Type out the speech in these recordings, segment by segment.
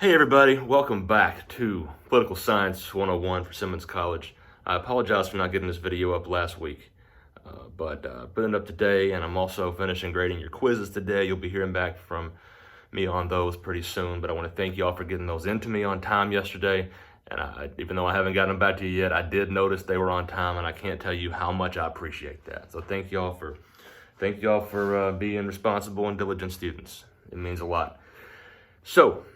Hey everybody, welcome back to Political Science 101 for Simmons College. I apologize for not getting this video up last week, but putting it up today, and I'm also finishing grading your quizzes today. You'll be hearing back from me on those pretty soon, but I want to thank you all for getting those into me on time yesterday. And even though I haven't gotten them back to you yet, I did notice they were on time, and I can't tell you how much I appreciate that. So thank you all for being responsible and diligent students. It means a lot. So,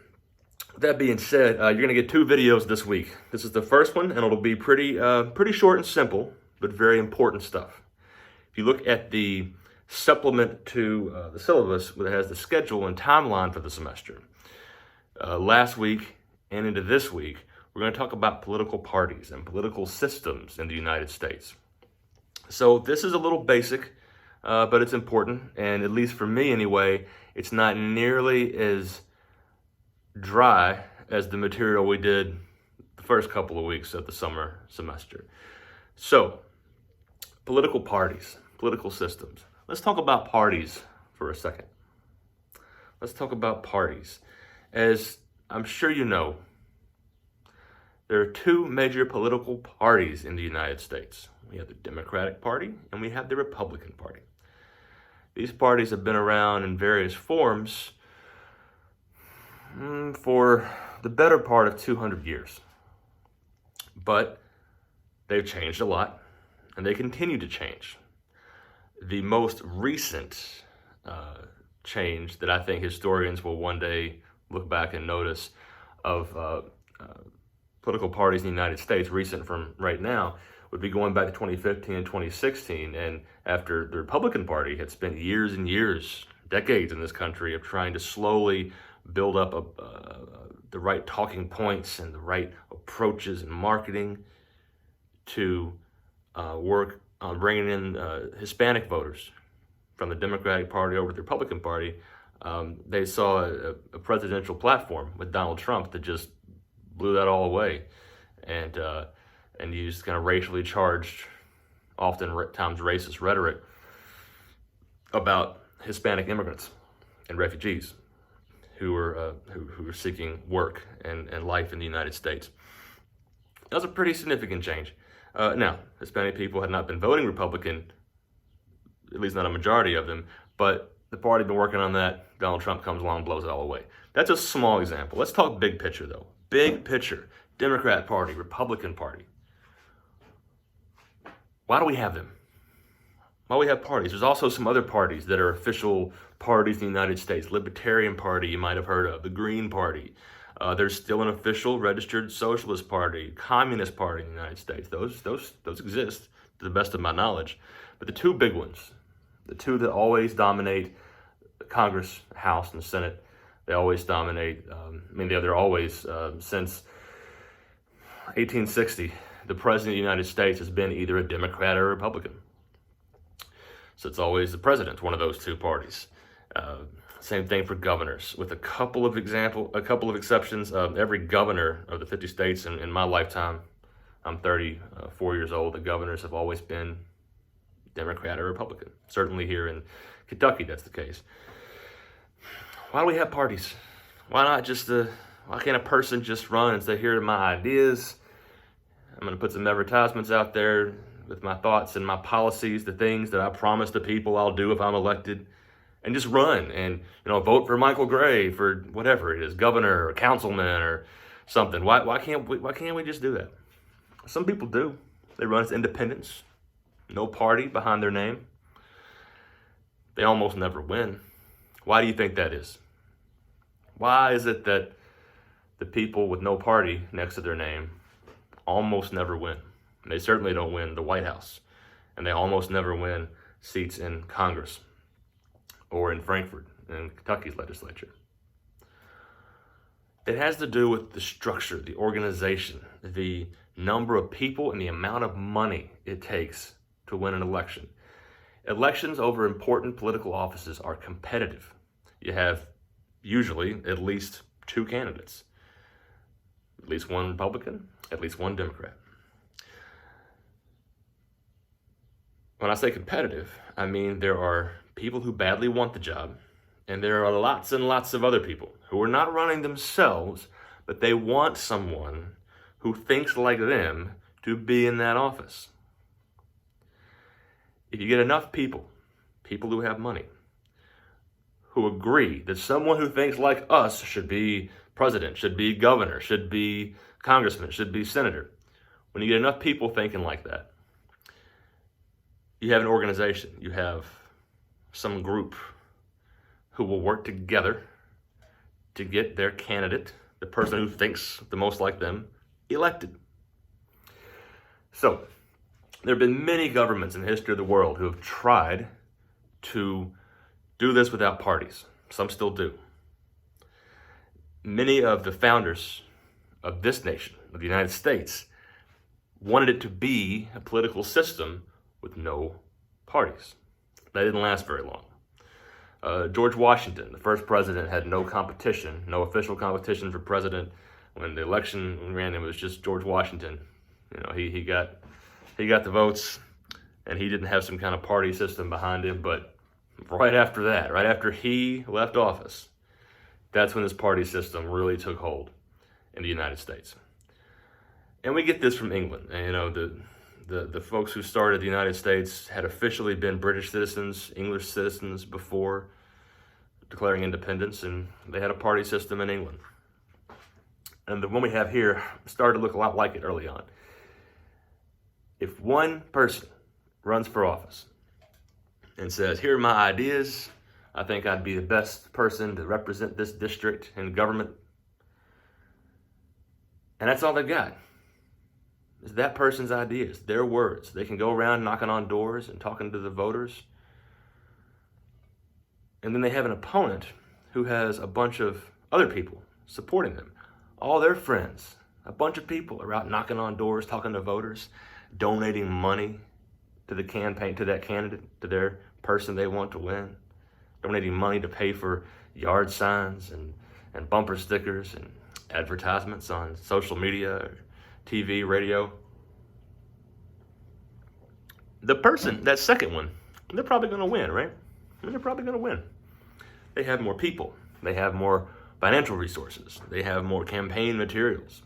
that being said, you're going to get two videos this week. This is the first one, and it'll be pretty short and simple, but very important stuff. If you look at the supplement to the syllabus, it has the schedule and timeline for the semester. Last week and into this week, we're going to talk about political parties and political systems in the United States. So this is a little basic, but it's important, and at least for me anyway, it's not nearly as dry as the material we did the first couple of weeks of the summer semester. So, political parties, political systems. Let's talk about parties for a second. Let's talk about parties. As I'm sure you know, there are two major political parties in the United States. We have the Democratic Party and we have the Republican Party. These parties have been around in various forms for the better part of 200 years. But they've changed a lot, and they continue to change. The most recent change that I think historians will one day look back and notice of political parties in the United States, recent from right now, would be going back to 2015 and 2016, and after the Republican Party had spent years and years, decades in this country of trying to slowly build up the right talking points and the right approaches and marketing to work on bringing in Hispanic voters from the Democratic Party over to the Republican Party. They saw a presidential platform with Donald Trump that just blew that all away, and used kind of racially charged, oftentimes racist rhetoric about Hispanic immigrants and refugees who were seeking work and life in the United States. That was a pretty significant change. Now, Hispanic people had not been voting Republican, at least not a majority of them, but the party had been working on that. Donald Trump comes along and blows it all away. That's a small example. Let's talk big picture, though. Big picture. Democrat Party, Republican Party. Why do we have them? Why do we have parties? There's also some other parties that are official parties in the United States. Libertarian Party, you might have heard of. The Green Party. There's still an official registered Socialist Party, Communist Party in the United States. Those exist to the best of my knowledge. But the two big ones, the two that always dominate Congress, House, and Senate, they always dominate. They're always, since 1860, the President of the United States has been either a Democrat or a Republican. So it's always the president, one of those two parties. Same thing for governors, with a couple of exceptions. Every governor of the 50 states in my lifetime, I'm 34 years old, the governors have always been Democrat or Republican. Certainly here in Kentucky, that's the case. Why do we have parties? Why can't a person just run and say, here are my ideas? I'm going to put some advertisements out there with my thoughts and my policies, the things that I promise the people I'll do if I'm elected, and just run and vote for Michael Gray for whatever it is, governor or councilman or something. Why can't we just do that? Some people do. They run as independents, no party behind their name. They almost never win. Why do you think that is? Why is it that the people with no party next to their name almost never win? And they certainly don't win the White House, and they almost never win seats in Congress or in Frankfort, in Kentucky's legislature. It has to do with the structure, the organization, the number of people, and the amount of money it takes to win an election. Elections over important political offices are competitive. You have usually at least two candidates, at least one Republican, at least one Democrat. When I say competitive, I mean there are people who badly want the job, and there are lots and lots of other people who are not running themselves, but they want someone who thinks like them to be in that office. If you get enough people who have money, who agree that someone who thinks like us should be president, should be governor, should be congressman, should be senator, when you get enough people thinking like that, you have an organization, you have some group who will work together to get their candidate, the person who thinks the most like them, elected. So, there have been many governments in the history of the world who have tried to do this without parties. Some still do. Many of the founders of this nation, of the United States, wanted it to be a political system with no parties. That didn't last very long. George Washington, the first president, had no competition, no official competition for president. When the election ran, it was just George Washington. You know, he got the votes, and he didn't have some kind of party system behind him. But right after that, right after he left office, that's when this party system really took hold in the United States. And we get this from England. And, you know, the folks who started the United States had officially been British citizens, English citizens before declaring independence, and they had a party system in England. And the one we have here started to look a lot like it early on. If one person runs for office and says, here are my ideas, I think I'd be the best person to represent this district in government, and that's all they've got, is that person's ideas, their words. They can go around knocking on doors and talking to the voters. And then they have an opponent who has a bunch of other people supporting them. All their friends, a bunch of people are out knocking on doors, talking to voters, donating money to the campaign, to that candidate, to their person they want to win, donating money to pay for yard signs and bumper stickers and advertisements on social media, TV, radio. The person, that second one, they're probably going to win, right? I mean, they're probably going to win. They have more people. They have more financial resources. They have more campaign materials.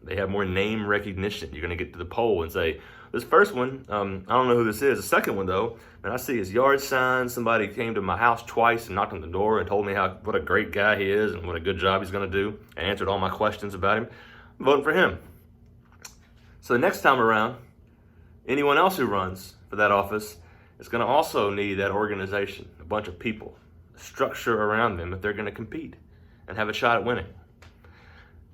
They have more name recognition. You're going to get to the poll and say, this first one, I don't know who this is. The second one, though, and I see his yard sign. Somebody came to my house twice and knocked on the door and told me what a great guy he is and what a good job he's going to do, and answered all my questions about him. I'm voting for him. So the next time around, anyone else who runs for that office is going to also need that organization, a bunch of people, a structure around them if they're going to compete and have a shot at winning.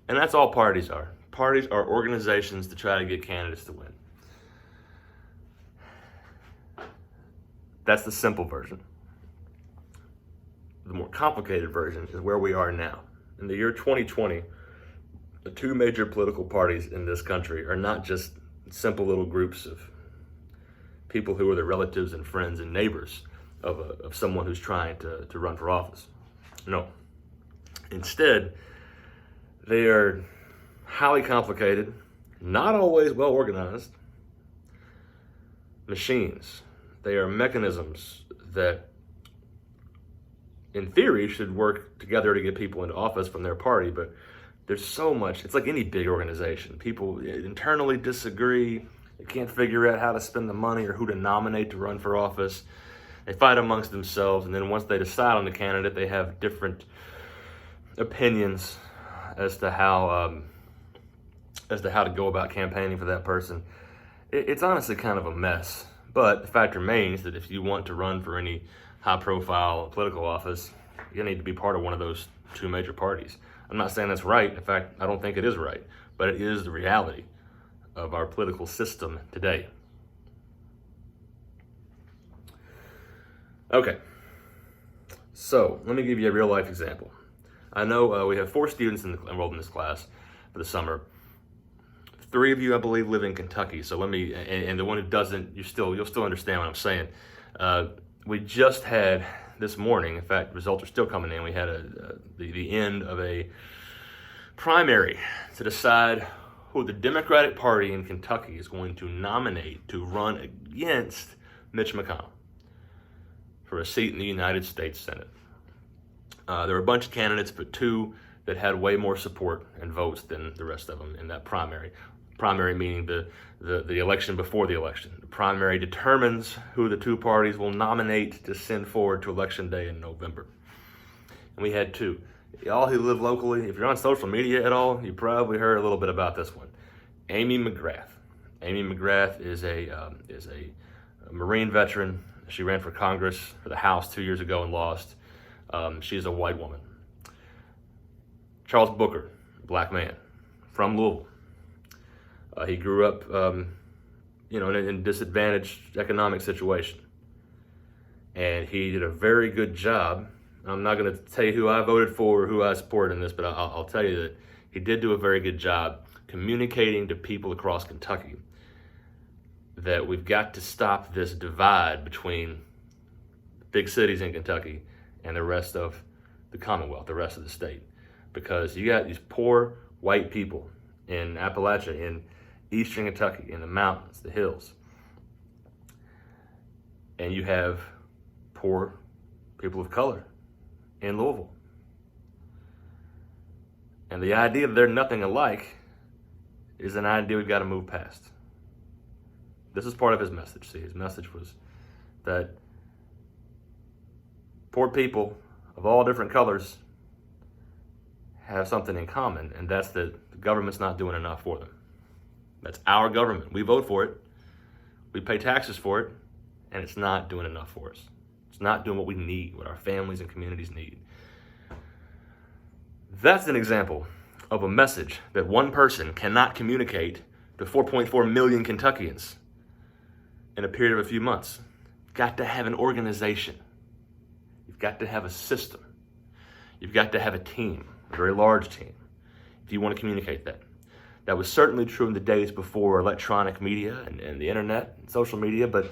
And that's all parties are. Parties are organizations to try to get candidates to win. That's the simple version. The more complicated version is where we are now. In the year 2020, the two major political parties in this country are not just simple little groups of people who are the relatives and friends and neighbors of someone who's trying to run for office. No. Instead, they are highly complicated, not always well organized machines. They are mechanisms that, in theory, should work together to get people into office from their party, but there's so much. It's like any big organization. People internally disagree. They can't figure out how to spend the money or who to nominate to run for office. They fight amongst themselves, and then once they decide on the candidate, they have different opinions as to how to go about campaigning for that person. It's honestly kind of a mess. But the fact remains that if you want to run for any high-profile political office, you need to be part of one of those two major parties. I'm not saying that's right. In fact, I don't think it is right. But it is the reality of our political system today. Okay. So, let me give you a real-life example. I know we have 4 students enrolled in this class for the summer. 3 of you, I believe, live in Kentucky. So let me, and the one who doesn't, you'll still understand what I'm saying. We just had this morning, in fact, results are still coming in. We had the end of a primary to decide who the Democratic Party in Kentucky is going to nominate to run against Mitch McConnell for a seat in the United States Senate. There were a bunch of candidates, but 2 that had way more support and votes than the rest of them in that primary. Primary meaning the election before the election. The primary determines who the two parties will nominate to send forward to election day in November. And we had two. Y'all who live locally, if you're on social media at all, you probably heard a little bit about this one. Amy McGrath. Amy McGrath is a Marine veteran. She ran for Congress, for the House 2 years ago and lost. She's a white woman. Charles Booker, black man, from Louisville. He grew up, in a disadvantaged economic situation. And he did a very good job. I'm not going to tell you who I voted for or who I supported in this, but I'll tell you that he did do a very good job communicating to people across Kentucky that we've got to stop this divide between big cities in Kentucky and the rest of the Commonwealth, the rest of the state. Because you got these poor white people in Appalachia, in eastern Kentucky, in the mountains, the hills. And you have poor people of color in Louisville. And the idea that they're nothing alike is an idea we've got to move past. This is part of his message. See, his message was that poor people of all different colors have something in common, and that's that the government's not doing enough for them. That's our government. We vote for it. We pay taxes for it, and it's not doing enough for us. It's not doing what we need, what our families and communities need. That's an example of a message that one person cannot communicate to 4.4 million Kentuckians in a period of a few months. You've got to have an organization. You've got to have a system. You've got to have a team, a very large team, if you want to communicate that. That was certainly true in the days before electronic media and the internet and social media, but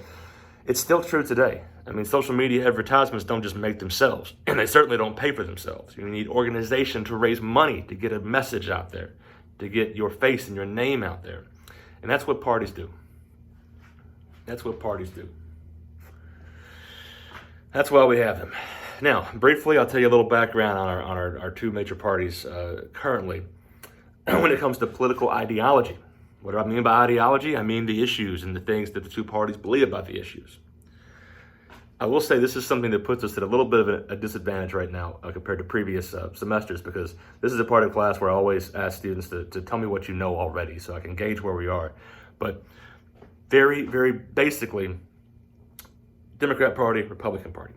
it's still true today. I mean, social media advertisements don't just make themselves, and they certainly don't pay for themselves. You need organization to raise money to get a message out there, to get your face and your name out there. And that's what parties do. That's what parties do. That's why we have them. Now, briefly, I'll tell you a little background on our two major parties currently when it comes to political ideology. What do I mean by ideology? I mean the issues and the things that the two parties believe about the issues. I will say this is something that puts us at a little bit of a disadvantage right now compared to previous semesters, because this is a part of class where I always ask students to tell me what you know already so I can gauge where we are. But very, very basically, Democrat Party, Republican Party.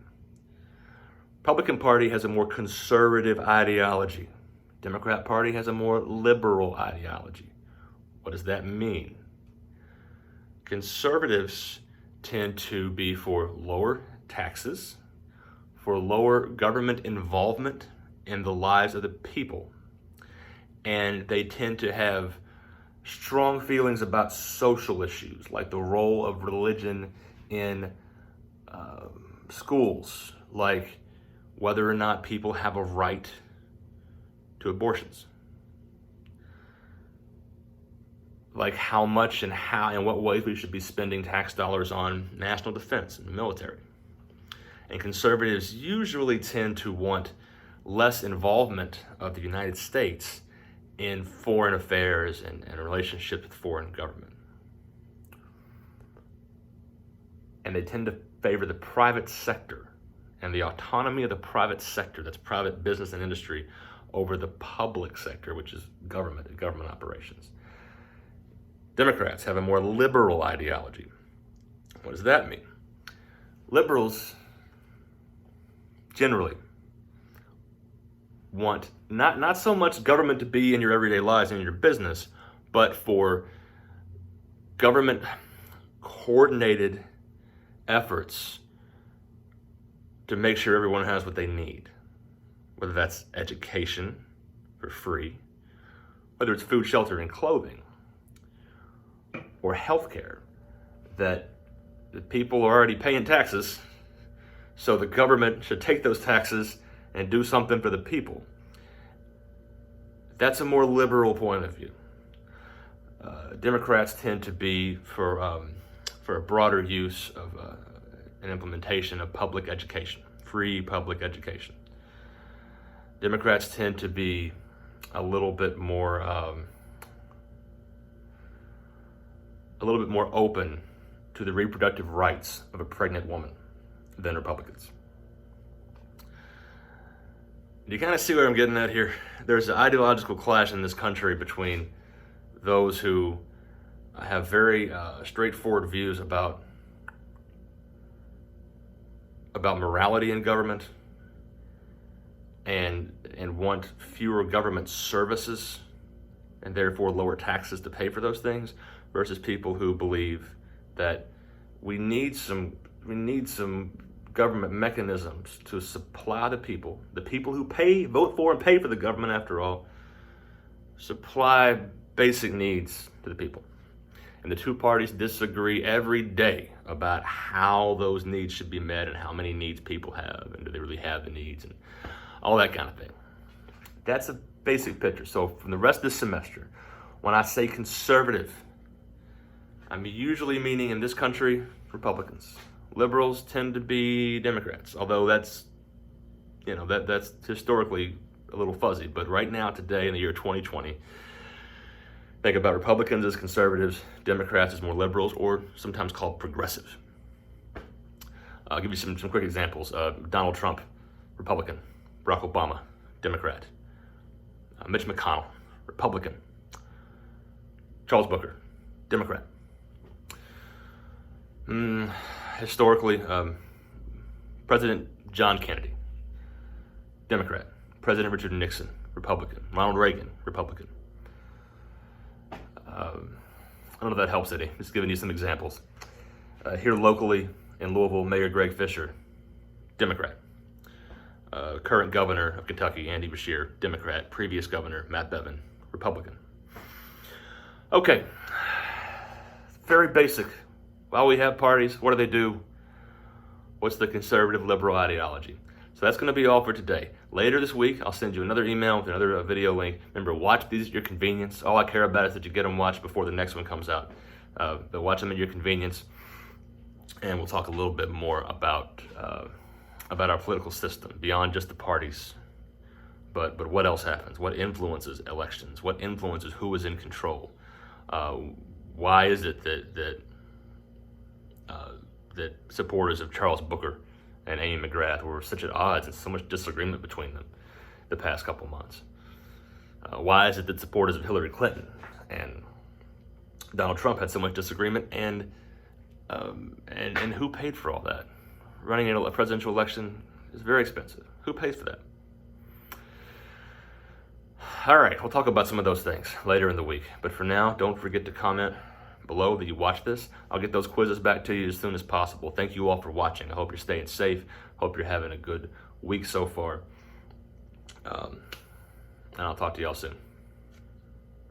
Republican Party has a more conservative ideology. Democrat Party has a more liberal ideology. What does that mean? Conservatives tend to be for lower taxes, for lower government involvement in the lives of the people. And they tend to have strong feelings about social issues, like the role of religion in schools, like whether or not people have a right to abortions, like how much and how and what ways we should be spending tax dollars on national defense and the military. And conservatives usually tend to want less involvement of the United States in foreign affairs and relationships with foreign government. And they tend to favor the private sector and the autonomy of the private sector, that's private business and industry, over the public sector, which is government and government operations. Democrats have a more liberal ideology. What does that mean? Liberals generally want not so much government to be in your everyday lives and in your business, but for government coordinated efforts to make sure everyone has what they need, whether that's education for free, whether it's food, shelter, and clothing, or healthcare, that the people are already paying taxes, so the government should take those taxes and do something for the people. That's a more liberal point of view. Democrats tend to be for a broader use of an implementation of public education, free public education. Democrats tend to be a little bit more open to the reproductive rights of a pregnant woman than Republicans. Do you kind of see where I'm getting at here? There's an ideological clash in this country between those who have very straightforward views about morality in government and want fewer government services and therefore lower taxes to pay for those things, versus people who believe that we need some government mechanisms to supply the people who vote for and pay for the government, after all, supply basic needs to the people. And the two parties disagree every day about how those needs should be met and how many needs people have, and do they really have the needs, and all that kind of thing. That's a basic picture. So from the rest of this semester, when I say conservative, I'm usually meaning in this country Republicans. Liberals tend to be Democrats, although that's historically a little fuzzy. But right now, today, in the year 2020, think about Republicans as conservatives, Democrats as more liberals, or sometimes called progressive. I'll give you some quick examples. Donald Trump, Republican. Barack Obama, Democrat. Mitch McConnell, Republican. Charles Booker, Democrat. Historically, President John Kennedy, Democrat. President Richard Nixon, Republican. Ronald Reagan, Republican. I don't know if that helps any. Just giving you some examples. Here locally in Louisville, Mayor Greg Fisher, Democrat. Current governor of Kentucky, Andy Beshear, Democrat. Previous governor, Matt Bevin, Republican. Okay, very basic. While we have parties, what do? What's the conservative liberal ideology? So that's going to be all for today. Later this week, I'll send you another email with another video link. Remember, watch these at your convenience. All I care about is that you get them watched before the next one comes out. But watch them at your convenience, and we'll talk a little bit more about our political system beyond just the parties. But what else happens? What influences elections? What influences who is in control? Why is it that supporters of Charles Booker and Amy McGrath were such at odds and so much disagreement between them the past couple months? Why is it that supporters of Hillary Clinton and Donald Trump had so much disagreement, and who paid for all that? Running a presidential election is very expensive. Who pays for that? All right, we'll talk about some of those things later in the week. But for now, don't forget to comment below that you watch this. I'll get those quizzes back to you as soon as possible. Thank you all for watching. I hope you're staying safe. Hope you're having a good week so far. And I'll talk to y'all soon.